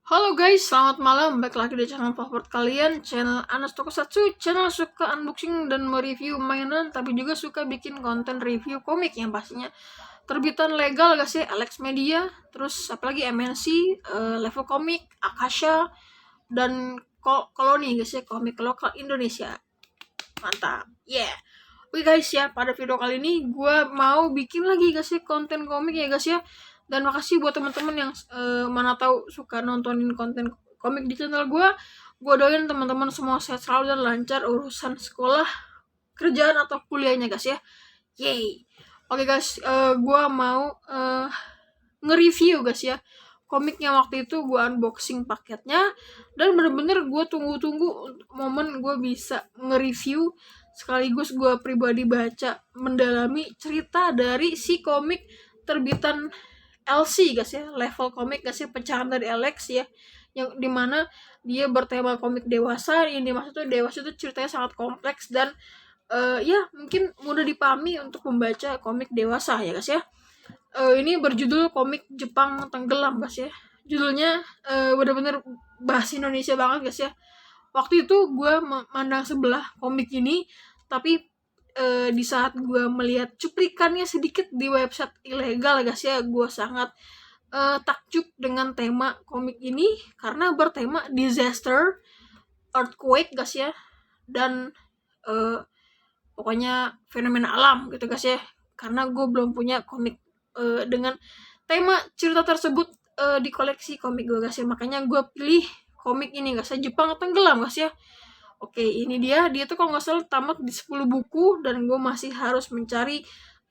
Halo guys, selamat malam. Balik lagi di channel favorit kalian, channel Anas Tokusatsu. Channel suka unboxing dan mereview mainan, tapi juga suka bikin konten review komik yang pastinya terbitan legal gak sih? Alex Media, terus apalagi MNC, Level Komik, Akasha, dan Koloni guys ya, komik lokal Indonesia. Mantap, yeah. Oke guys ya, pada video kali ini gue mau bikin lagi guys ya konten komik ya guys ya. Dan makasih buat teman-teman yang mana tahu suka nontonin konten komik di channel gue. Gue doain teman-teman semua sehat selalu dan lancar urusan sekolah, kerjaan atau kuliahnya guys ya. Yay. Oke guys, gue mau nge-review guys ya komik yang waktu itu gue unboxing paketnya, dan bener-bener gue tunggu-tunggu momen gue bisa nge-review sekaligus gue pribadi baca mendalami cerita dari si komik terbitan LC guys ya, Level Komik guys ya, pecahan dari Alex ya, yang dimana dia bertema komik dewasa. Ini dimaksud tuh dewasa itu ceritanya sangat kompleks dan ya mungkin mudah dipahami untuk membaca komik dewasa ya guys ya. Ini berjudul Komik Jepang Tenggelam guys ya. Judulnya bener-bener bahasa Indonesia banget guys ya. Waktu itu gue memandang sebelah komik ini, tapi di saat gue melihat cuplikannya sedikit di website ilegal guys ya, gue sangat takjub dengan tema komik ini karena bertema disaster, earthquake guys ya, dan pokoknya fenomena alam gitu guys ya. Karena gue belum punya komik dengan tema cerita tersebut di koleksi komik gue guys ya, makanya gue pilih komik ini guys ya, Jepang Tenggelam guys ya. Oke, ini dia tuh kalau nggak salah tamat di 10 buku, dan gue masih harus mencari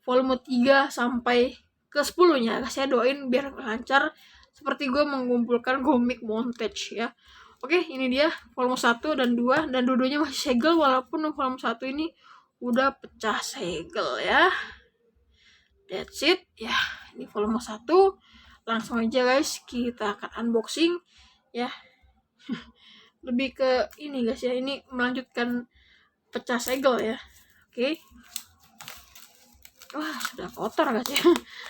volume 3 sampai ke 10-nya guys ya. Doain biar lancar seperti gue mengumpulkan komik montage ya. Oke, ini dia volume 1 dan 2, dan dua-duanya masih segel walaupun volume 1 ini udah pecah segel ya. That's it ya, ini volume 1. Langsung aja guys, kita akan unboxing ya. Lebih ke ini guys ya, ini melanjutkan pecah segel ya. Oke. Wah, sudah kotor guys ya.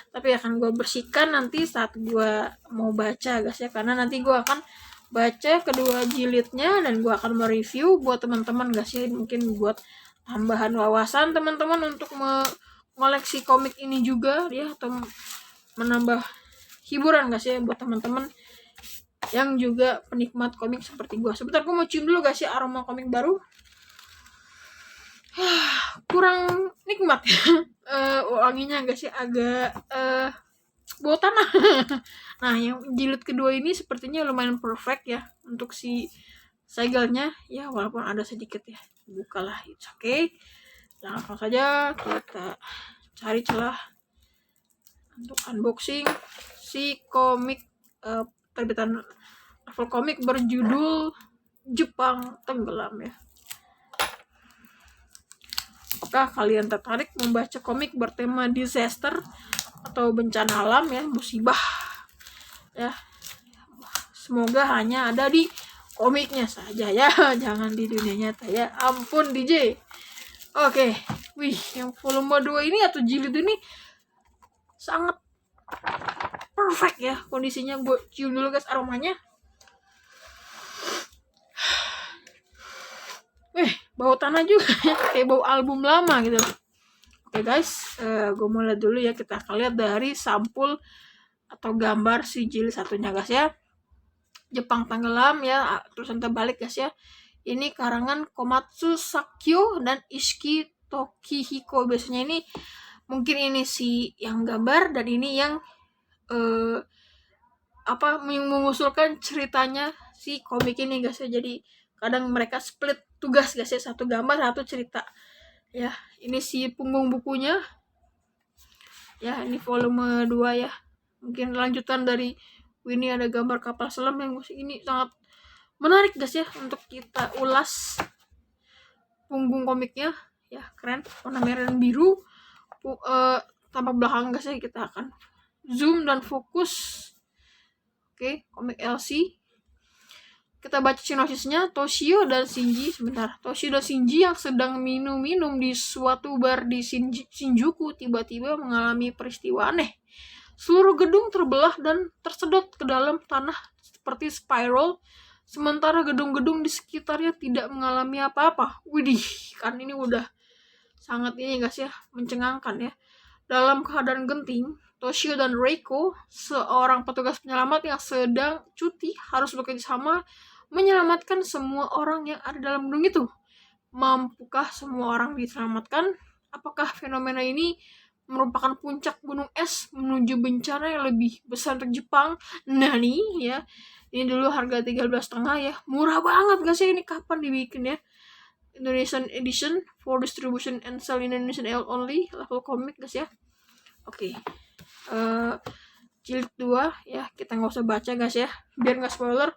Tapi akan gue bersihkan nanti saat gue mau baca guys ya, karena nanti gue akan baca kedua jilidnya dan gue akan mereview buat teman-teman guys ya. Mungkin buat tambahan wawasan teman-teman untuk mengoleksi komik ini juga ya, atau menambah hiburan guys ya buat teman-teman yang juga penikmat komik seperti gue. Sebentar, gue mau cium dulu guys ya aroma komik baru. Kurang nikmat ya. Wanginya guys ya agak bau tanah. Nah, yang jilid kedua ini sepertinya lumayan perfect ya untuk si segelnya ya, walaupun ada sedikit ya. Bukalah, it's okay. Langsung saja kita cari celah untuk unboxing si komik terbitan Level Komik berjudul Jepang Tenggelam ya. Apakah kalian tertarik membaca komik bertema disaster atau bencana alam ya, musibah ya? Semoga hanya ada di komiknya saja ya, jangan di dunia nyata ya. Ampun DJ. Oke, wih, yang volume 2 ini atau jilid ini sangat perfect ya kondisinya. Gue cium dulu guys aromanya. Bau tanah juga ya, kayak bau album lama gitu. Oke guys, gue mulai dulu ya. Kita akan lihat dari sampul atau gambar si jilid satunya guys ya. Jepang Tenggelam ya, tulisan terbalik guys ya. Ini karangan Komatsu Sakyo dan Ishiki Tokihiko. Biasanya ini mungkin ini si yang gambar dan ini yang mengusulkan ceritanya si komik ini guys ya. Jadi kadang mereka split tugas guys ya, satu gambar satu cerita ya. Ini si punggung bukunya ya, ini volume 2 ya, mungkin lanjutan dari ini. Ada gambar kapal selam yang ini sangat menarik guys ya untuk kita ulas. Punggung komiknya ya keren, warna merah dan biru. Tampak belakang guys ya, kita akan zoom dan fokus. Oke, komik LC. Kita baca sinosisnya. Toshio dan Shinji, sebentar. Toshio dan Shinji yang sedang minum-minum di suatu bar di Shinjuku tiba-tiba mengalami peristiwa aneh. Seluruh gedung terbelah dan tersedot ke dalam tanah seperti spiral, sementara gedung-gedung di sekitarnya tidak mengalami apa-apa. Widih, kan ini udah sangat ini guys ya, mencengangkan ya. Dalam keadaan genting, Toshio dan Reiko, seorang petugas penyelamat yang sedang cuti, harus bekerja sama menyelamatkan semua orang yang ada dalam gedung itu. Mampukah semua orang diselamatkan? Apakah fenomena ini merupakan puncak gunung es menuju bencana yang lebih besar untuk Jepang? Nah nih ya, ini dulu harga 13,5 ya, murah banget gak sih ini, kapan dibikin ya? Indonesian edition for distribution and sell in Indonesian only, level komik guys ya. Oke. Jilid 2 ya, kita nggak usah baca guys ya, biar nggak spoiler.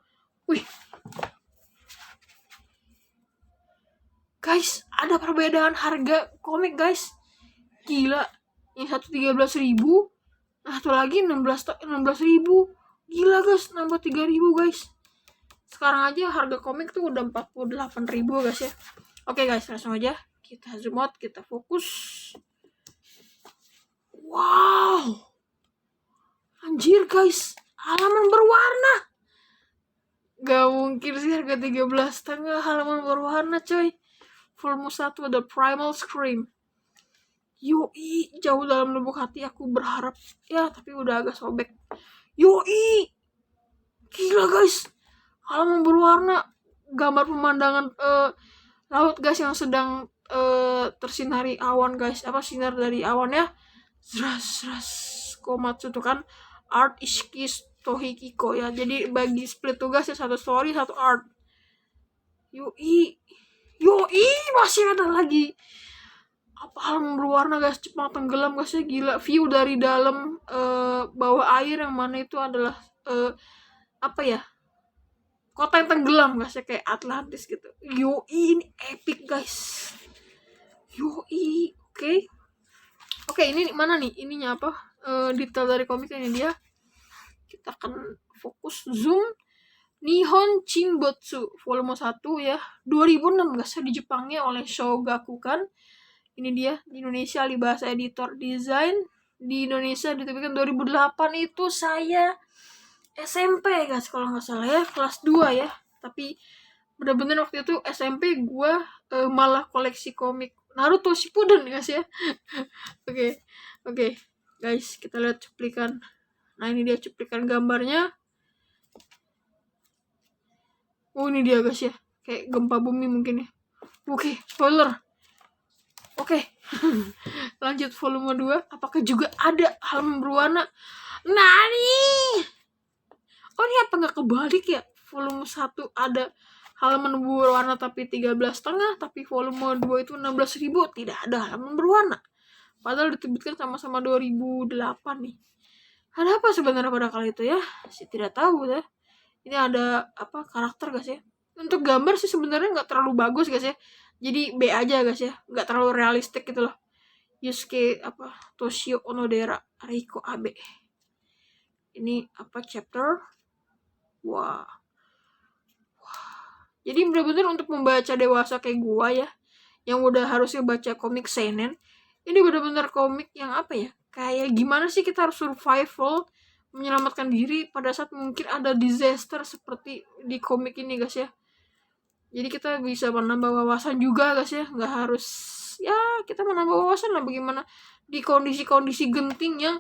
Wih, guys, ada perbedaan harga komik guys, gila. Yang satu 13.000, nah satu lagi 16.000. Gila guys, nambah 3.000 guys. Sekarang aja harga komik tuh udah 48.000 guys ya. Oke guys, langsung aja kita zoom out, kita fokus. Wow, anjir guys, halaman berwarna. Gak mungkin sih harga 13,5 halaman berwarna coy. Volume 1 ada Primal Scream. Yoi, jauh dalam lubuk hati aku berharap ya, tapi udah agak sobek. Yoi, gila guys, halaman berwarna, gambar pemandangan laut guys yang sedang tersinari awan guys, apa sinar dari awan ya. Komatsu tuh kan art Ishiki Tohikiko ya, jadi bagi split tugas ya, satu story satu art. Yoi, masih ada lagi apa halaman berwarna guys, Jepang tenggelam guys ya, gila. View dari dalam bawah air yang mana itu adalah apa ya, kota yang tenggelam guys ya, kayak Atlantis gitu. Yoi, ini epic guys. Yoi, oke, ini mana nih ininya apa, detail dari komik ini dia. Kita akan fokus zoom. Nihon Chinbotsu volume 1 ya, 2006 guys ya, di Jepangnya oleh Shogakukan. Ini dia, di Indonesia Alibasa Editor Design. Di Indonesia diterbitkan 2008, itu saya SMP guys kalau nggak salah ya, kelas 2 ya. Tapi bener-bener waktu itu SMP gue malah koleksi komik Naruto Shippuden guys ya. Oke guys, kita lihat cuplikan. Nah ini dia cuplikan gambarnya. Oh ini dia guys ya, kayak gempa bumi mungkin ya. Oke, spoiler. Oke. Lanjut volume 2, apakah juga ada halaman berwarna? Nani? Oh ini apa nggak kebalik ya? Volume 1 ada halaman berwarna tapi 13,5, tapi volume 2 itu 16.000 tidak ada halaman berwarna. Padahal diterbitkan sama-sama 2008 nih. Ada apa sebenarnya pada kali itu ya? Saya tidak tahu ya. Ini ada apa karakter guys ya. Untuk gambar sih sebenarnya nggak terlalu bagus guys ya. Jadi B aja guys ya, nggak terlalu realistik gitu loh. Yusuke apa Toshio Onodera, Reiko Abe. Ini apa chapter? Wah. Jadi benar-benar untuk membaca dewasa kayak gua ya, yang udah harusnya baca komik seinen, ini benar-benar komik yang apa ya? Kayak gimana sih kita harus survival, menyelamatkan diri pada saat mungkin ada disaster seperti di komik ini guys ya. Jadi kita bisa menambah wawasan juga guys ya, nggak harus ya, kita menambah wawasan lah bagaimana di kondisi-kondisi genting yang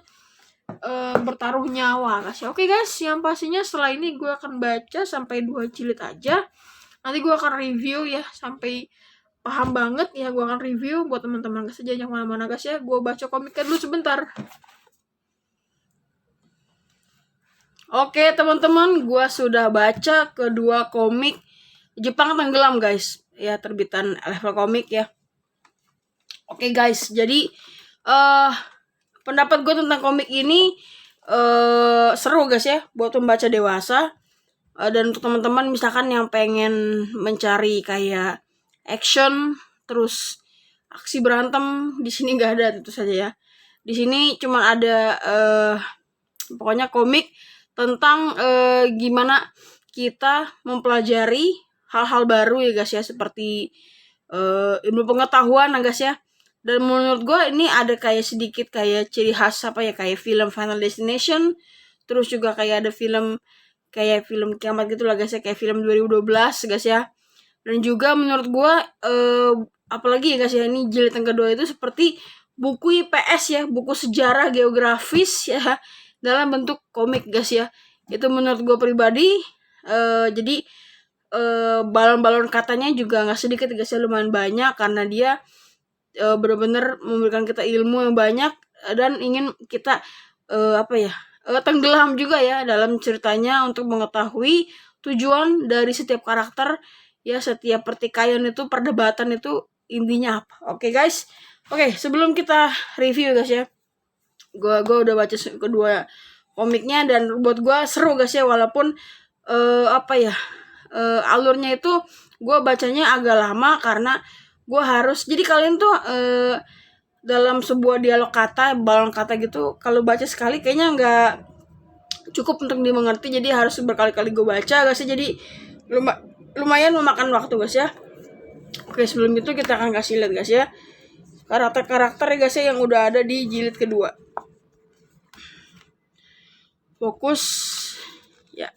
bertaruh nyawa guys ya. Oke guys, yang pastinya setelah ini gue akan baca sampai 2 jilid aja. Nanti gue akan review ya sampai paham banget ya, gue akan review buat teman-teman guys aja, jangan mana-mana guys ya. Gue baca komiknya dulu sebentar. Oke teman-teman, gue sudah baca kedua komik Jepang Tenggelam guys ya, terbitan Level Komik ya. Oke guys, jadi pendapat gue tentang komik ini seru guys ya buat pembaca dewasa. Dan untuk teman-teman misalkan yang pengen mencari kayak action terus aksi berantem, di sini nggak ada, tentu saja ya. Di sini cuma ada pokoknya komik tentang gimana kita mempelajari hal-hal baru ya guys ya, seperti ilmu pengetahuan guys ya, Dan menurut gue ini ada kayak sedikit kayak ciri khas kayak film Final Destination, terus juga kayak ada film kiamat gitu lah guys ya, kayak film 2012 guys ya. Dan juga menurut gue apalagi ya guys ya, ini jilid yang kedua itu seperti buku IPS ya, buku sejarah geografis ya, dalam bentuk komik guys ya. Itu menurut gue pribadi. Jadi balon-balon katanya juga nggak sedikit guys ya, lumayan banyak, karena dia benar-benar memberikan kita ilmu yang banyak dan ingin kita tenggelam juga ya dalam ceritanya untuk mengetahui tujuan dari setiap karakter ya, setiap pertikaian itu, perdebatan itu intinya apa. Oke guys, sebelum kita review guys ya, gue udah baca kedua komiknya dan buat gue seru guys ya, walaupun alurnya itu gue bacanya agak lama karena gue harus, jadi kalian tuh dalam sebuah dialog kata, balon kata gitu, kalau baca sekali kayaknya nggak cukup untuk dimengerti, jadi harus berkali-kali gue baca guys ya, jadi lumayan memakan waktu guys ya. Oke, sebelum itu kita akan kasih lihat guys ya karakter guys ya yang udah ada di jilid kedua. Fokus ya,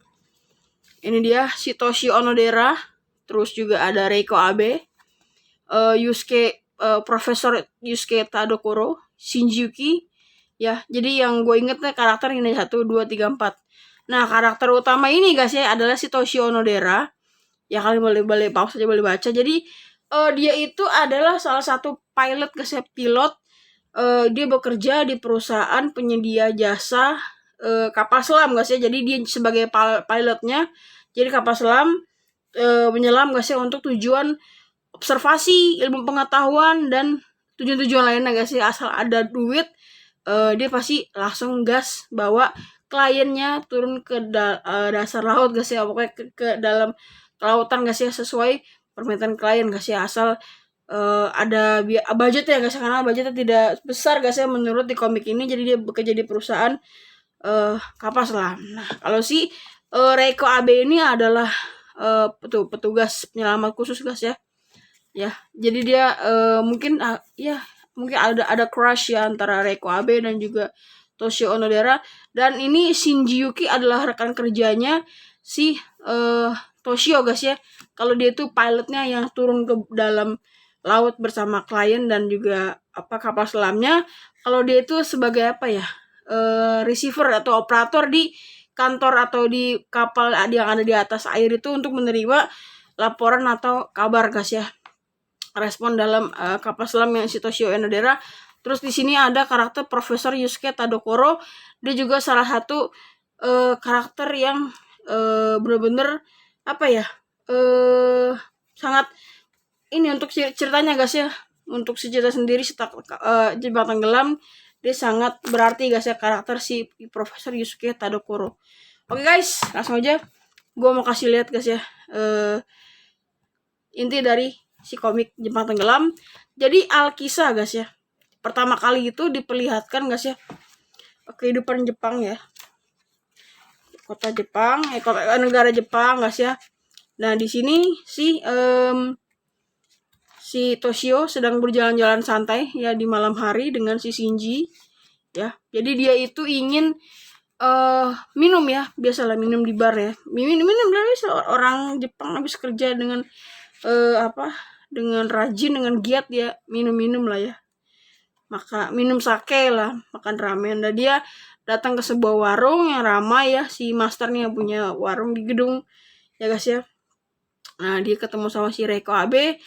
ini dia si Toshio Onodera, terus juga ada Reiko Abe, Profesor Yusuke Tadokoro, Shinji Yuki ya. Jadi yang gue inget nih karakter ini 1, 2, 3, 4. Nah, karakter utama ini guys ya adalah si Toshio Onodera. Ya kalian boleh pause aja, boleh baca. Jadi dia itu adalah salah satu pilot guys ya, pilot. Dia bekerja di perusahaan penyedia jasa kapal selam guys ya. Jadi dia sebagai pilotnya. Jadi kapal selam menyelam guys ya untuk tujuan observasi, ilmu pengetahuan, dan tujuan-tujuan lainnya guys ya. Asal ada duit, dia pasti langsung gas bawa kliennya turun ke dasar laut guys ya, pokoknya ke dalam kelautan guys ya, sesuai permintaan klien guys ya. Asal ada budget ya guys, karena budgetnya tidak besar guys ya menurut di komik ini. Jadi dia bekerja di perusahaan kapal selam. Nah, kalau si Reiko Abe ini adalah petugas penyelamat khusus guys ya. Ya, jadi dia mungkin ada crush ya antara Reiko Abe dan juga Toshio Onodera. Dan ini Shinji Yuki adalah rekan kerjanya si Toshio guys ya. Kalau dia itu pilotnya yang turun ke dalam laut bersama klien dan juga kapal selamnya. Kalau dia itu sebagai receiver atau operator di kantor atau di kapal yang ada di atas air itu, untuk menerima laporan atau kabar guys ya, respon dalam kapal selam yang si Toshio Onodera. Terus di sini ada karakter Profesor Yusuke Tadokoro. Dia juga salah satu karakter yang benar-benar sangat ini untuk ceritanya guys ya. Untuk si cerita sendiri Jembatan Tenggelam, dia sangat berarti guys ya karakter si Profesor Yusuke Tadokoro. Oke guys, langsung aja gue mau kasih lihat guys ya inti dari si komik Jembatan Tenggelam. Jadi Alkisah guys ya, pertama kali itu diperlihatkan guys ya kehidupan Jepang ya, kota Jepang, negara Jepang guys ya. Nah, di sini si Toshio sedang berjalan-jalan santai ya di malam hari dengan si Shinji ya. Jadi dia itu ingin minum ya, biasalah minum di bar ya. Minum dari orang Jepang habis kerja dengan dengan rajin, dengan giat ya, minum lah ya. Maka minum sake lah, makan ramen. Dan dia datang ke sebuah warung yang ramai ya, si masternya punya warung di gedung ya guys ya. Nah, dia ketemu sama si Reiko Abe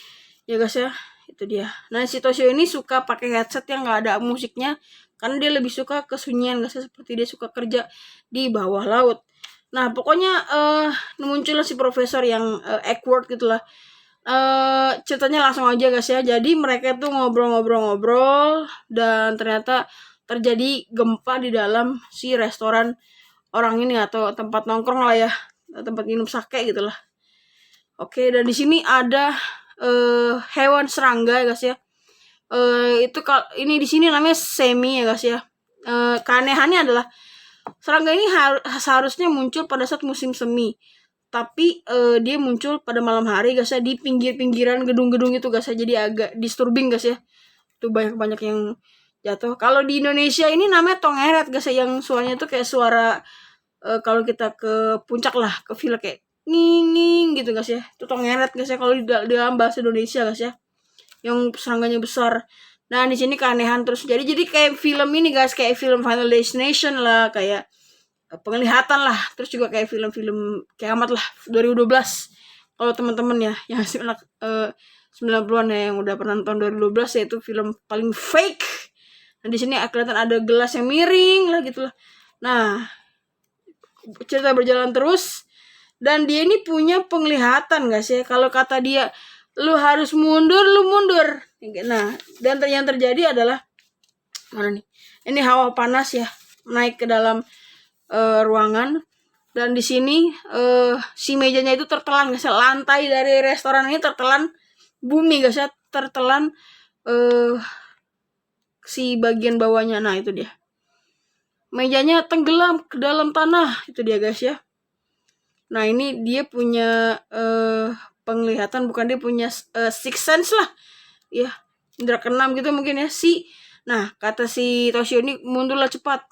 ya guys ya, itu dia. Nah, si Toshio ini suka pakai headset yang nggak ada musiknya karena dia lebih suka kesunyian guys ya, seperti dia suka kerja di bawah laut. Nah, pokoknya muncullah si profesor yang awkward gitulah. Ceritanya langsung aja guys ya. Jadi mereka tuh ngobrol dan ternyata terjadi gempa di dalam si restoran orang ini atau tempat nongkrong lah ya, tempat minum sake gitulah. Oke, dan di sini ada hewan serangga ya guys ya. Ini di sini namanya semi ya guys ya. Keanehannya adalah serangga ini seharusnya muncul pada saat musim semi. Tapi dia muncul pada malam hari guys ya, di pinggir-pinggiran gedung-gedung itu guys ya. Jadi agak disturbing guys ya. Tuh banyak yang jatuh. Kalau di Indonesia ini namanya tongeret guys, yang suaranya tuh kayak suara kalau kita ke puncak lah, ke villa kayak nging gitu guys ya. Itu tongeret guys ya kalau di dalam bahasa Indonesia guys ya. Yang serangganya besar. Nah, di sini keanehan terus jadi kayak film ini guys, kayak film Final Destination lah, kayak penglihatan lah, terus juga kayak film-film kiamat lah 2012. Kalau teman-teman ya yang anak 90-an ya yang udah pernah nonton 2012 ya, itu film paling fake. Nah, di sini kelihatan ada gelas yang miring lah gitu lah. Nah, cerita berjalan terus dan dia ini punya penglihatan guys ya. Kalau kata dia lu harus mundur, lu mundur. Nah, dan yang terjadi adalah mana nih? Ini hawa panas ya naik ke dalam ruangan, dan di sini si mejanya itu tertelan guys. Lantai dari restoran ini tertelan bumi guys ya, tertelan si bagian bawahnya. Nah, itu dia. Mejanya tenggelam ke dalam tanah. Itu dia guys ya. Nah, ini dia punya penglihatan, bukan dia punya sixth sense lah. Ya, indra keenam gitu mungkin ya. Nah, kata si Toshio ini mundurlah cepat.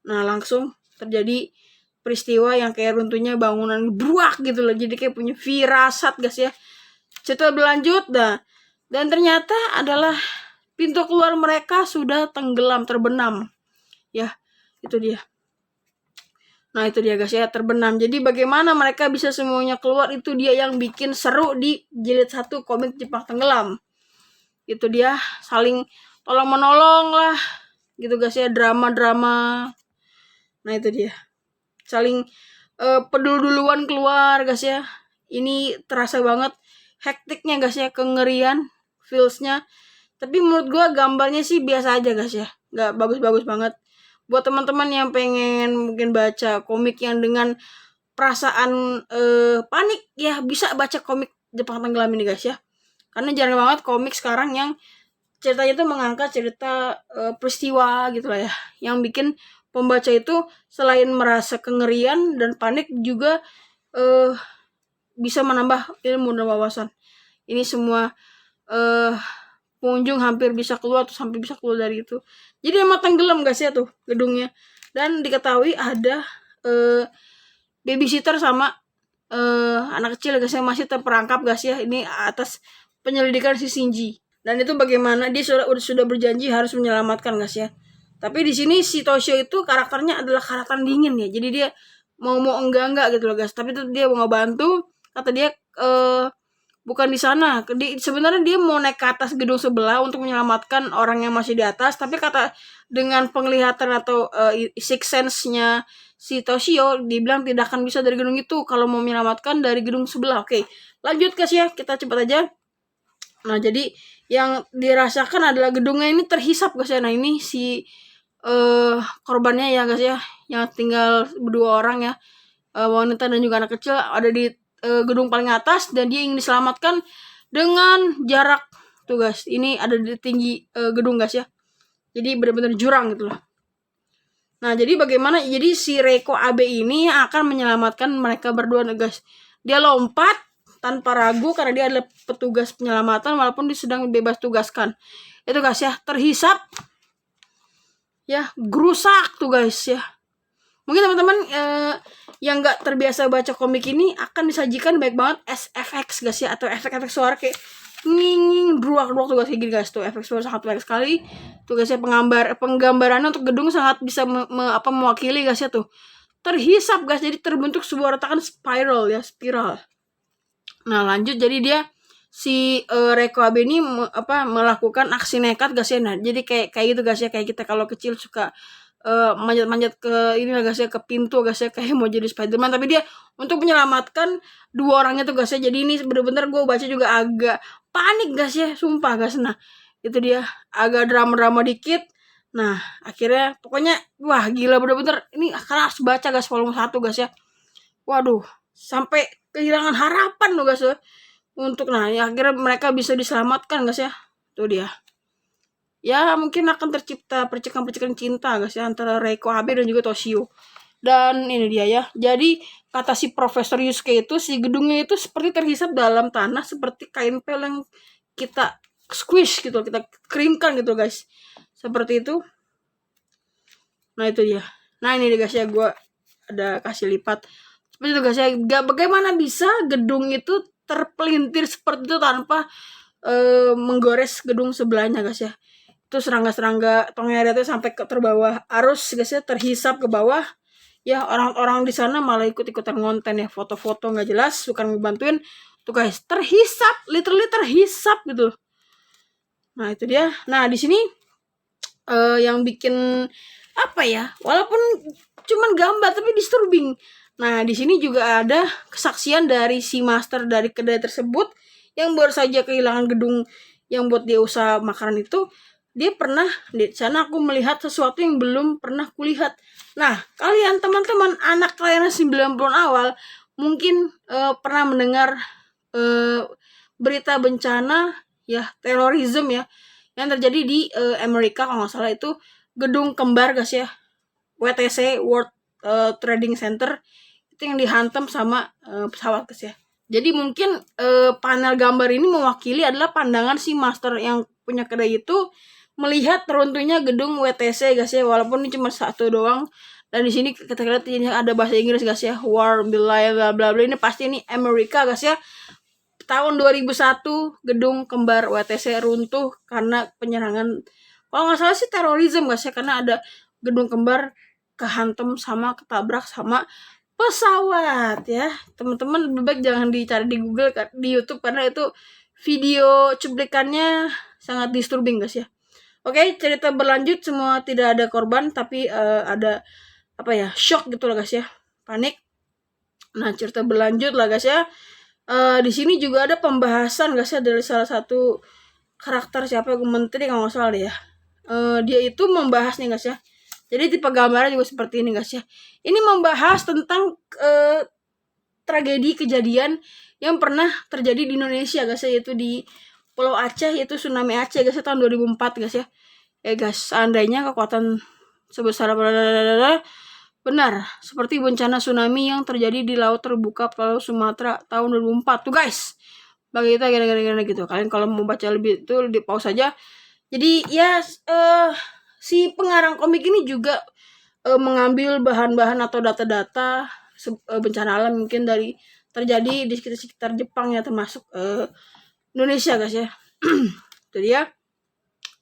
Nah, langsung terjadi peristiwa yang kayak runtuhnya bangunan bruak gitu loh. Jadi kayak punya firasat guys ya. Cerita berlanjut dan ternyata adalah pintu keluar mereka sudah tenggelam, terbenam. Ya, itu dia. Nah, itu dia guys ya, terbenam. Jadi bagaimana mereka bisa semuanya keluar, itu dia yang bikin seru di jilid 1 komik Jepang Tenggelam. Itu dia saling tolong menolong lah gitu guys ya, drama-drama. Nah, itu dia. Saling pedul-duluan keluar guys ya. Ini terasa banget hektiknya guys ya, kengerian feelsnya. Tapi menurut gue gambarnya sih biasa aja guys ya, nggak bagus-bagus banget. Buat teman-teman yang pengen mungkin baca komik yang dengan perasaan panik ya, bisa baca komik Jepang Tenggelam ini guys ya. Karena jarang banget komik sekarang yang ceritanya itu mengangkat cerita peristiwa gitu lah ya, yang bikin pembaca itu selain merasa kengerian dan panik juga bisa menambah ilmu dan wawasan. Ini semua pengunjung hampir bisa keluar tuh, sampai bisa keluar dari itu. Jadi emang tenggelam guys ya tuh gedungnya. Dan diketahui ada babysitter sama anak kecil guys yang masih terperangkap guys ya. Ini atas penyelidikan si Shinji. Dan itu bagaimana dia sudah berjanji harus menyelamatkan guys ya. Tapi di sini si Toshio itu karakternya adalah karakter dingin ya. Jadi dia mau enggak gitu loh guys. Tapi itu dia mau ngebantu. Kata dia bukan di sana. Sebenarnya dia mau naik ke atas gedung sebelah untuk menyelamatkan orang yang masih di atas. Tapi kata dengan penglihatan atau sixth sense-nya si Toshio, dibilang tidak akan bisa dari gedung itu kalau mau menyelamatkan dari gedung sebelah. Oke, lanjut guys ya. Kita cepat aja. Nah, jadi yang dirasakan adalah gedungnya ini terhisap guys ya. Nah, ini si korbannya ya guys ya, yang tinggal berdua orang ya, wanita dan juga anak kecil, ada di gedung paling atas, dan dia ingin diselamatkan dengan jarak tuh guys. Ini ada di tinggi gedung guys ya. Jadi benar-benar jurang gitu loh. Nah, jadi bagaimana? Jadi si Reiko Abe ini akan menyelamatkan mereka berdua guys. Dia lompat tanpa ragu karena dia adalah petugas penyelamatan walaupun dia sedang bebas tugaskan. Itu guys ya, terhisap. Ya, gerusak tuh guys ya. Mungkin teman-teman yang nggak terbiasa baca komik ini akan disajikan baik banget SFX guys ya, atau efek-efek suara kayak nging druak-druak tuh guys, kayak gini guys tuh, efek suara sangat baik sekali tuh guys ya. Penggambarannya untuk gedung sangat bisa mewakili guys ya tuh. Terhisap guys, jadi terbentuk sebuah retakan spiral ya, spiral. Nah, lanjut, jadi dia si Reiko Abe ini melakukan aksi nekat guys ya. Nah, jadi kayak gitu guys ya, kayak kita kalau kecil suka manjat-manjat ke ini guys ya, ke pintu guys ya, kayak mau jadi Spiderman, tapi dia untuk menyelamatkan dua orangnya tuh guys ya. Jadi ini bener-bener gue baca juga agak panik guys ya, sumpah guys. Nah, itu dia agak drama-drama dikit. Nah, akhirnya pokoknya wah gila bener-bener, ini harus baca guys volume 1 guys ya. Waduh, sampai kehilangan harapan loh guys ya. Untuk ya akhirnya mereka bisa diselamatkan guys ya. Tuh dia. Ya, mungkin akan tercipta percikan-percikan cinta guys ya antara Reiko Abe dan juga Toshio. Dan ini dia ya. Jadi kata si Profesor Yusuke itu, si gedungnya itu seperti terhisap dalam tanah seperti kain pel yang kita squish gitu, kita keringkan gitu guys, seperti itu. Nah itu dia. Nah ini guys ya, gue ada kasih lipat seperti itu guys ya. Bagaimana bisa gedung itu terpelintir seperti itu tanpa menggores gedung sebelahnya guys ya. Itu serangga-serangga Tongerete sampai ke terbawah arus guys ya, terhisap ke bawah. Ya orang-orang di sana malah ikut-ikutan ngonten ya, foto-foto nggak jelas, bukan ngebantuin. Tuh guys, terhisap, literally terhisap gitu. Nah itu dia. Nah di sini yang bikin apa ya, walaupun cuman gambar tapi disturbing. Nah di sini juga ada kesaksian dari si master dari kedai tersebut yang baru saja kehilangan gedung yang buat dia usaha makanan itu. Dia pernah di sana, aku melihat sesuatu yang belum pernah kulihat. Nah kalian teman-teman anak kelahiran 90-an awal mungkin pernah mendengar berita bencana ya, terorisme ya, yang terjadi di Amerika kalau nggak salah, itu gedung kembar guys ya, WTC, World Trading Center, itu yang dihantam sama pesawat guys ya. Jadi mungkin panel gambar ini mewakili adalah pandangan si master yang punya kedai itu melihat runtuhnya gedung WTC guys ya, walaupun ini cuma satu doang. Dan di sini kita lihat ini ada bahasa Inggris guys ya, war blah bla bla bla, ini pasti ini Amerika guys ya. Tahun 2001 gedung kembar WTC runtuh karena penyerangan, kalau nggak salah sih terorisme guys ya, karena ada gedung kembar kehantem sama ketabrak sama pesawat ya. Teman-teman lebih baik jangan dicari di Google, di YouTube, karena itu video cuplikannya sangat disturbing guys ya. Oke, cerita berlanjut, semua tidak ada korban tapi ada apa ya, shock gitu lah guys ya, panik. Nah cerita berlanjut lah guys ya. Di sini juga ada pembahasan guys ya dari salah satu karakter, siapa yang menteri kalau nggak salah deh ya. Dia itu membahas nih guys ya. Jadi tipe gambarnya juga seperti ini guys ya. Ini membahas tentang tragedi kejadian yang pernah terjadi di Indonesia guys ya, yaitu di Pulau Aceh, yaitu tsunami Aceh guys ya, tahun 2004 guys ya. Guys, seandainya kekuatan sebesar benar seperti bencana tsunami yang terjadi di laut terbuka Pulau Sumatera tahun 2004 tuh guys. Bagi kita gara-gara gitu. Kalian kalau mau baca lebih itu di pause saja. Jadi ya si pengarang komik ini juga mengambil bahan-bahan atau data-data bencana alam mungkin dari terjadi di sekitar Jepang ya, termasuk Indonesia guys ya. Jadi ya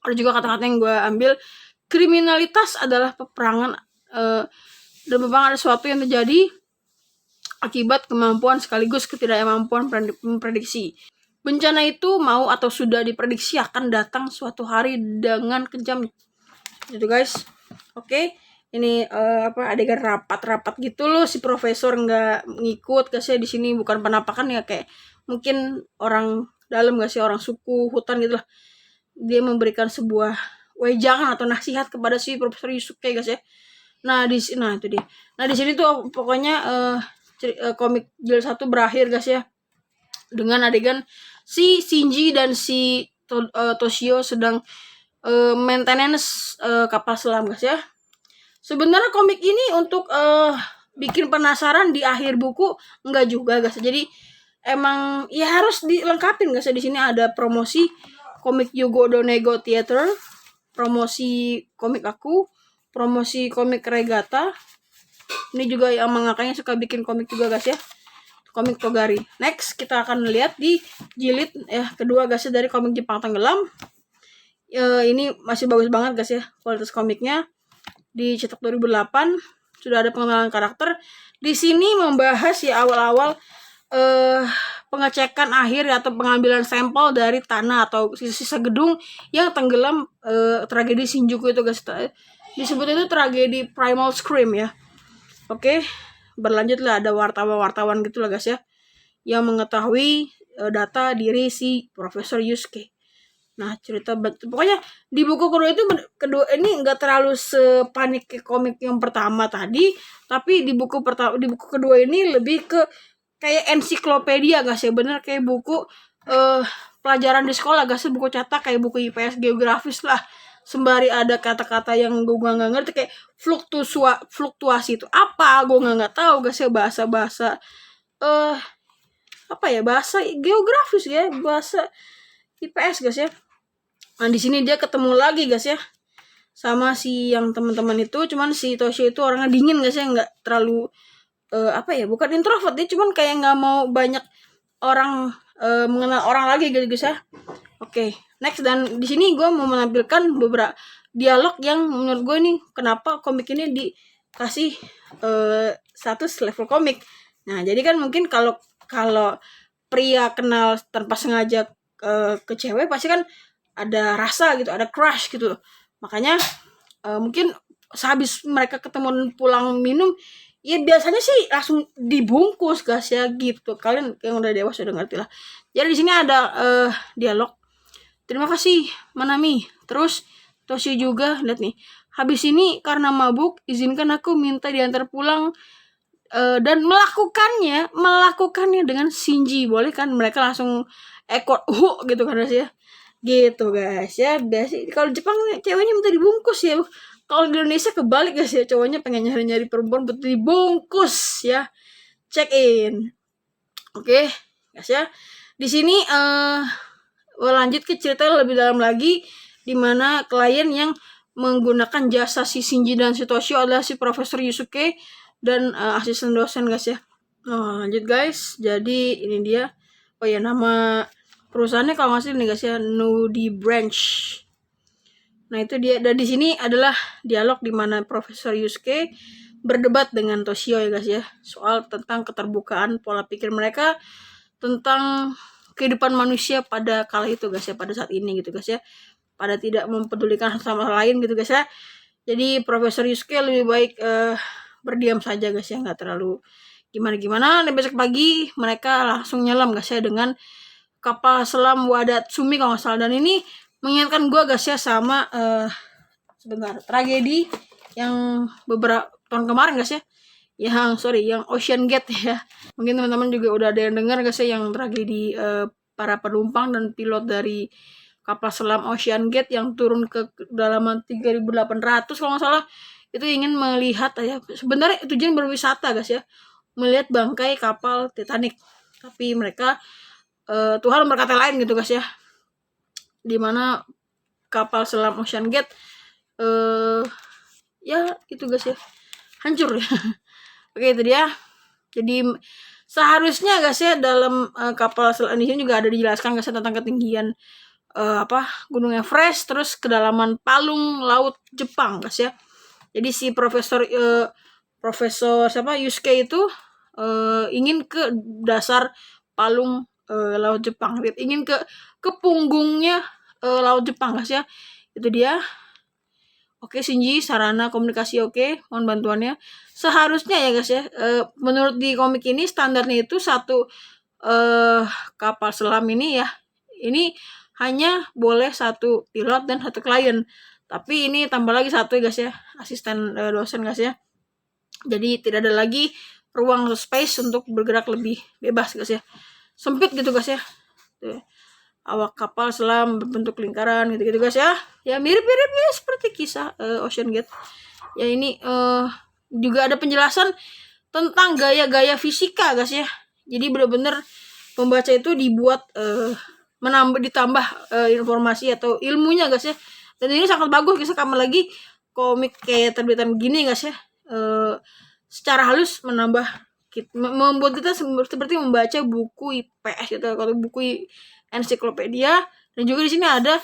ada juga kata-kata yang gue ambil, kriminalitas adalah peperangan dan memang ada sesuatu yang terjadi akibat kemampuan sekaligus ketidakmampuan memprediksi. Bencana itu mau atau sudah diprediksi akan datang suatu hari dengan kejam. Gitu guys. Oke. Ini adegan rapat gitu loh, si profesor nggak ngikut guys ya. Di sini bukan penampakan ya, kayak mungkin orang dalam guys ya, orang suku hutan gitu lah. Dia memberikan sebuah wejangan atau nasihat kepada si Profesor Yusuke guys ya. Nah itu dia. Nah di sini tuh pokoknya komik jilid 1 berakhir guys ya dengan adegan si Shinji dan si Toshio sedang maintenance kapal selam guys ya. Sebenarnya komik ini untuk bikin penasaran di akhir buku enggak juga guys. Jadi emang ya harus dilengkapin guys ya. Di sini ada promosi komik Yugo Nego Theater, promosi komik aku, promosi komik Regata. Ini juga yang mangakanya suka bikin komik juga guys ya, komik Togari. Next kita akan lihat di jilid kedua guys ya, dari komik Jepang Tenggelam. Ini masih bagus banget guys ya kualitas komiknya, dicetak 2008, sudah ada pengenalan karakter. Di sini membahas ya awal-awal pengecekan akhir atau pengambilan sampel dari tanah atau sisa gedung yang tenggelam tragedi Shinjuku itu guys. Disebut itu tragedi Primal Scream ya. Oke, berlanjutlah ada wartawan gitu lah guys ya, yang mengetahui data diri si Profesor Yusuke. Nah cerita pokoknya di buku kedua ini nggak terlalu sepanik ke komik yang pertama tadi, tapi di buku kedua ini lebih ke kayak ensiklopedia guys ya, bener kayak buku pelajaran di sekolah guys ya, buku cetak kayak buku IPS geografis lah. Sembari ada kata-kata yang gue nggak ngerti, kayak fluktuasi itu apa, gue nggak tahu guys ya, bahasa bahasa geografis ya, bahasa IPS guys ya. Nah di sini dia ketemu lagi guys ya sama si yang teman-teman itu, cuman si Toshio itu orangnya dingin guys ya, nggak terlalu bukan introvert, dia cuman kayak nggak mau banyak orang mengenal orang lagi gitu guys ya. Oke, next, dan di sini gue mau menampilkan beberapa dialog yang menurut gue nih kenapa komik ini dikasih status level komik. Nah jadi kan mungkin kalau pria kenal tanpa sengaja ke cewek pasti kan ada rasa gitu, ada crush gitu. Makanya mungkin sehabis mereka ketemu pulang minum, ya biasanya sih langsung dibungkus guys ya gitu. Kalian yang udah dewasa udah ngerti lah. Jadi di sini ada dialog. Terima kasih Manami. Terus Toshio juga, lihat nih. Habis ini karena mabuk, izinkan aku minta diantar pulang dan melakukannya dengan Shinji. Boleh kan? Mereka langsung ekor gitu kan guys ya. Gitu guys ya. Biasa kalau Jepang ceweknya minta dibungkus ya. Kalau di Indonesia kebalik guys ya, cowoknya pengen nyari-nyari perempuan buat dibungkus ya. Check in. Oke, guys ya. Di sini lanjut ke cerita lebih dalam lagi, di mana klien yang menggunakan jasa si Shinji dan si Toshio adalah si Profesor Yusuke dan asisten dosen guys ya. Lanjut guys, jadi ini dia. Oh ya, nama perusahaannya kalau nggak salah nih guys ya, Nudi Branch. Nah itu dia. Dan di sini adalah dialog di mana Profesor Yusuke berdebat dengan Toshio ya guys ya, soal tentang keterbukaan pola pikir mereka tentang kehidupan manusia pada kala itu guys ya, pada saat ini gitu guys ya, pada tidak mempedulikan sama lain gitu guys ya. Jadi Profesor Yusuke lebih baik berdiam saja guys ya, nggak terlalu gimana-gimana. Dan besok pagi mereka langsung nyelam guys ya dengan kapal selam Wadatsumi kalau nggak salah. Dan ini mengingatkan gue guys ya sama tragedi yang beberapa tahun kemarin guys ya, yang Ocean Gate ya. Mungkin teman-teman juga udah ada yang dengar guys ya, yang tragedi para penumpang dan pilot dari kapal selam Ocean Gate yang turun ke kedalaman 3.800 kalau nggak salah. Itu ingin melihat ya, sebenarnya tujuan berwisata guys ya, melihat bangkai kapal Titanic. Tapi mereka Tuhan berkata lain gitu guys ya, dimana kapal selam Ocean Gate ya itu guys ya, hancur ya. Oke, itu dia. Jadi seharusnya guys ya dalam kapal selam ini juga ada dijelaskan guys ya tentang ketinggian Gunung Everest, terus kedalaman palung laut Jepang guys ya. Jadi si Profesor Yusuke itu ingin ke dasar palung laut Jepang, ingin ke punggungnya laut Jepang guys ya. Itu dia. Oke Shinji, sarana komunikasi oke, mohon bantuannya. Seharusnya ya guys ya, menurut di komik ini standarnya itu satu kapal selam ini ya, ini hanya boleh satu pilot dan satu klien. Tapi ini tambah lagi satu ya guys ya, asisten dosen guys ya. Jadi tidak ada lagi ruang space untuk bergerak lebih bebas guys ya. Sempit gitu guys ya. Tuh. Awak kapal selam berbentuk lingkaran gitu-gitu guys ya. Ya mirip-mirip ya seperti kisah Ocean Gate. Ya ini juga ada penjelasan tentang gaya-gaya fisika guys ya. Jadi benar-benar pembaca itu dibuat ditambah informasi atau ilmunya guys ya. Dan ini sangat bagus guys, kamar lagi komik kayak terbitan begini guys ya. Secara halus membuat kita seperti membaca buku IPS gitu, atau buku ensiklopedia. Dan juga di sini ada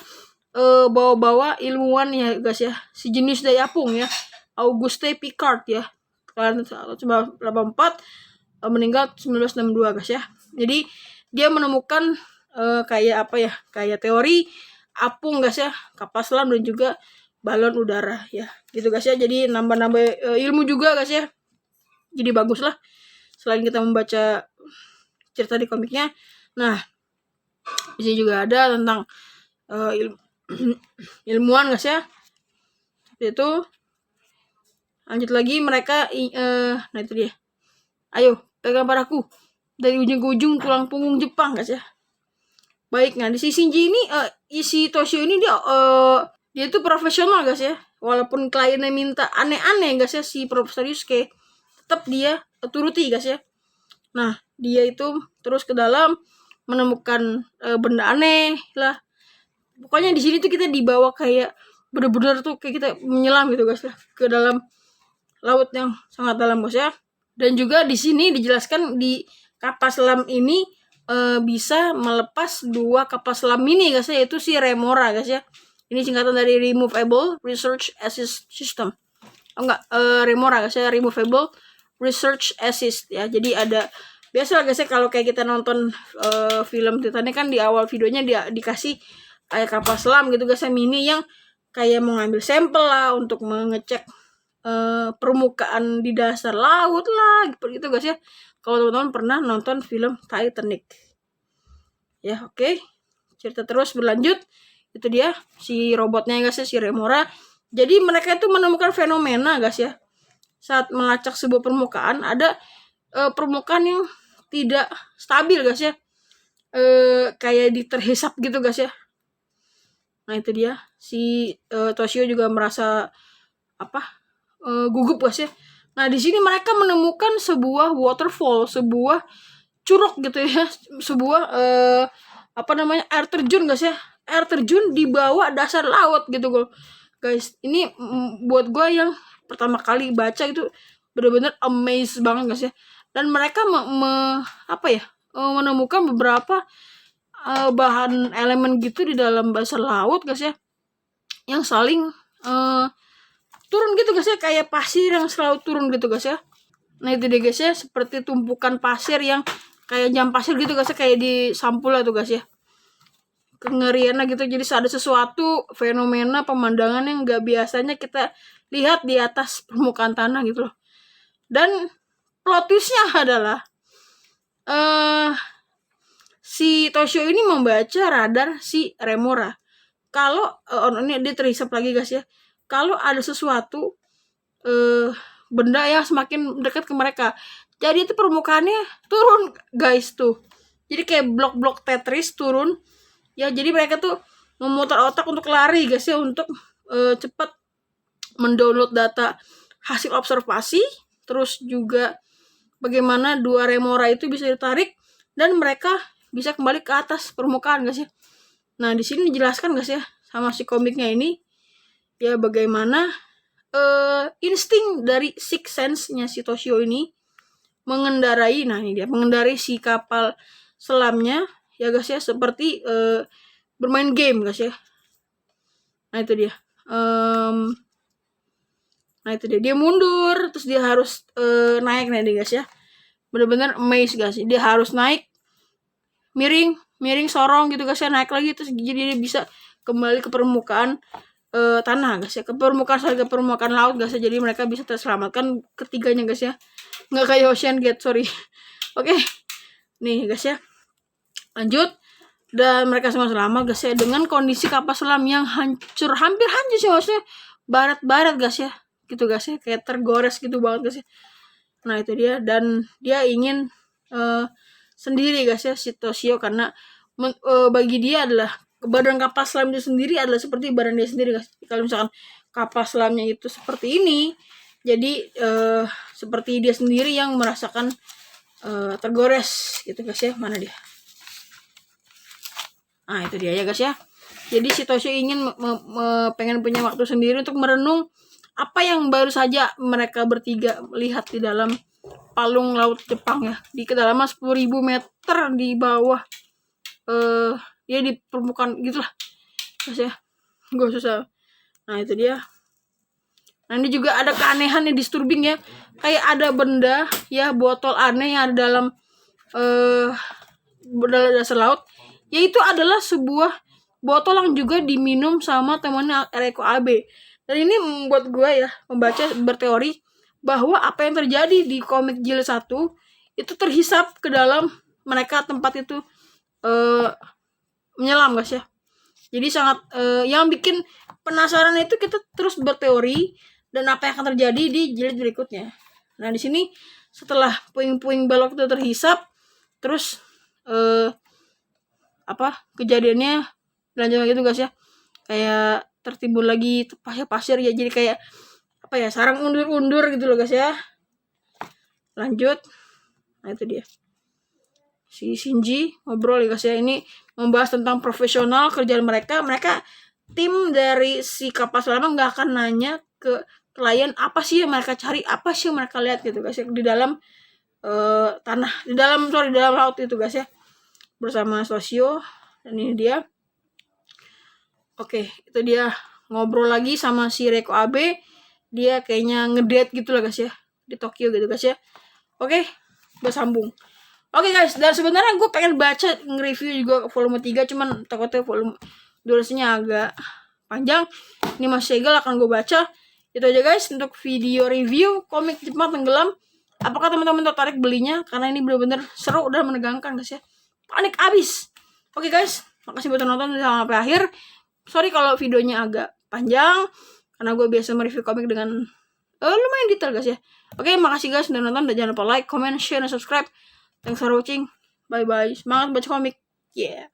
bawa-bawa ilmuwan ya guys ya, si jenius Dayapung ya, Auguste Piccard ya, tahun 1984 meninggal 1962 guys ya. Jadi dia menemukan kayak teori apung guys ya, kapal selam dan juga balon udara ya gitu guys ya. Jadi nambah-nambah ilmu juga guys ya. Jadi bagus lah selain kita membaca cerita di komiknya. Nah di sini juga ada tentang ilmuwan guys ya. Itu lanjut lagi mereka nah itu dia. Ayo pegang padaku dari ujung ke ujung tulang punggung Jepang guys ya. Baik, nah di sisi Shinji ini si Toshio ini dia itu profesional guys ya. Walaupun kliennya minta aneh-aneh guys ya, si Profesor Yusuke tetap dia turuti guys ya. Nah dia itu terus ke dalam menemukan benda aneh lah, pokoknya di sini tuh kita dibawa kayak bener-bener tuh kayak kita menyelam gitu guys ya, ke dalam laut yang sangat dalam guys ya. Dan juga di sini dijelaskan di kapal selam ini bisa melepas 2 kapal selam mini guys ya, yaitu si Remora guys ya. Ini singkatan dari Removable Research Assist System. Remora guys ya, Removable Research Assist ya. Jadi ada biasa guys ya, kalau kayak kita nonton film Titanic kan di awal videonya dia dikasih kayak kapal selam gitu guys ya, mini yang kayak mau ngambil sampel lah untuk mengecek permukaan di dasar laut lah gitu guys ya. Kalau teman-teman pernah nonton film Titanic ya. Oke, cerita terus berlanjut. Itu dia si robotnya guys ya, si Remora. Jadi mereka itu menemukan fenomena guys ya, saat melacak sebuah permukaan ada permukaan yang tidak stabil guys ya, kayak diterhisap gitu guys ya. Nah itu dia si Toshio juga merasa gugup guys ya. Nah di sini mereka menemukan sebuah waterfall, sebuah curug gitu ya, sebuah air terjun guys ya, air terjun di bawah dasar laut gitu guys. Ini buat gue yang pertama kali baca itu benar-benar amazed banget guys ya. Dan mereka menemukan beberapa bahan elemen gitu di dalam dasar laut guys ya, yang saling turun gitu guys ya, kayak pasir yang selalu turun gitu guys ya. Nah itu deh guys ya, seperti tumpukan pasir yang kayak jam pasir gitu guys ya, kayak di Sampula tuh guys ya. Kengeriannya gitu, jadi ada sesuatu fenomena pemandangan yang gak biasanya kita lihat di atas permukaan tanah gitu loh. Dan plot twistnya adalah si Toshio ini membaca radar si Remora. Kalau ini dia terhisap lagi guys ya, kalau ada sesuatu benda yang semakin dekat ke mereka, jadi itu permukaannya turun guys tuh. Jadi kayak blok-blok Tetris turun ya. Jadi mereka tuh memutar otak untuk lari guys ya, untuk cepat mendownload data hasil observasi, terus juga bagaimana 2 Remora itu bisa ditarik dan mereka bisa kembali ke atas permukaan guys ya. Nah di sini dijelaskan guys ya sama si komiknya ini ya, bagaimana insting dari six sense-nya si Toshio ini mengendarai, mengendarai si kapal selamnya ya guys ya, seperti bermain game guys ya. Nah itu dia. Dia mundur, terus dia harus naik nih guys ya. Bener-bener amazed guys. Dia harus naik, miring sorong gitu guys ya, naik lagi, terus jadi dia bisa kembali ke permukaan tanah guys ya, ke permukaan laut guys ya. Jadi mereka bisa terselamatkan ketiganya guys ya, nggak kayak Ocean Gate, sorry. Oke. Nih guys ya, lanjut. Dan mereka semua selamat guys ya, dengan kondisi kapal selam yang hampir hancur sih maksudnya, barat guys ya, gitu guys ya, kayak tergores gitu banget guys ya. Nah itu dia, dan dia ingin sendiri guys ya si Toshio, karena bagi dia adalah badan kapal selam itu sendiri adalah seperti badan dia sendiri guys. Kalau misalkan kapal selamnya itu seperti ini, jadi seperti dia sendiri yang merasakan tergores gitu guys ya. Mana dia? Nah itu dia ya guys ya. Jadi si Toshio ingin pengen punya waktu sendiri untuk merenung apa yang baru saja mereka bertiga lihat di dalam palung laut Jepang ya, di kedalaman 10.000 meter di bawah ya di permukaan gitulah guys ya. Gue susah. Nah itu dia. Nah ini juga ada keanehan yang disturbing ya, kayak ada benda ya, botol aneh yang ada dalam dasar laut, yaitu adalah sebuah botol yang juga diminum sama temannya Reiko Abe. Dan ini membuat gue ya, membaca, berteori bahwa apa yang terjadi di komik jilid 1 itu terhisap ke dalam mereka tempat itu menyelam guys ya. Jadi sangat yang bikin penasaran itu kita terus berteori dan apa yang akan terjadi di jilid berikutnya. Nah di sini setelah puing-puing balok itu terhisap, terus kejadiannya lanjut gitu guys ya, kayak tertimbun lagi pasir ya, jadi kayak sarang undur gitu loh guys ya. Lanjut. Nah itu dia si Shinji ngobrol ya guys ya. Ini membahas tentang profesional kerjaan mereka. Mereka tim dari si kapal selam nggak akan nanya ke klien apa sih yang mereka cari, apa sih yang mereka lihat gitu guys ya, di dalam di dalam laut itu guys ya, bersama Sosio. Dan ini dia. Oke, itu dia ngobrol lagi sama si Reiko Abe. Dia kayaknya ngedate gitu lah guys ya, di Tokyo gitu guys ya. Oke, bersambung. Oke guys, dan sebenarnya gue pengen baca nge-review juga volume 3, cuman takutnya volume durasinya agak panjang. Ini masih segel akan gue baca. Itu aja guys untuk video review komik Jepang Tenggelam. Apakah teman-teman tertarik belinya? Karena ini benar-benar seru dan menegangkan guys ya. Panik abis. Oke guys, makasih buat nonton sampai akhir. Sorry kalau videonya agak panjang, karena gue biasa mereview komik dengan lumayan detail guys ya. Oke, makasih guys udah nonton. Dan jangan lupa like, comment, share, dan subscribe. Thanks for watching. Bye-bye. Semangat baca komik. Yeah.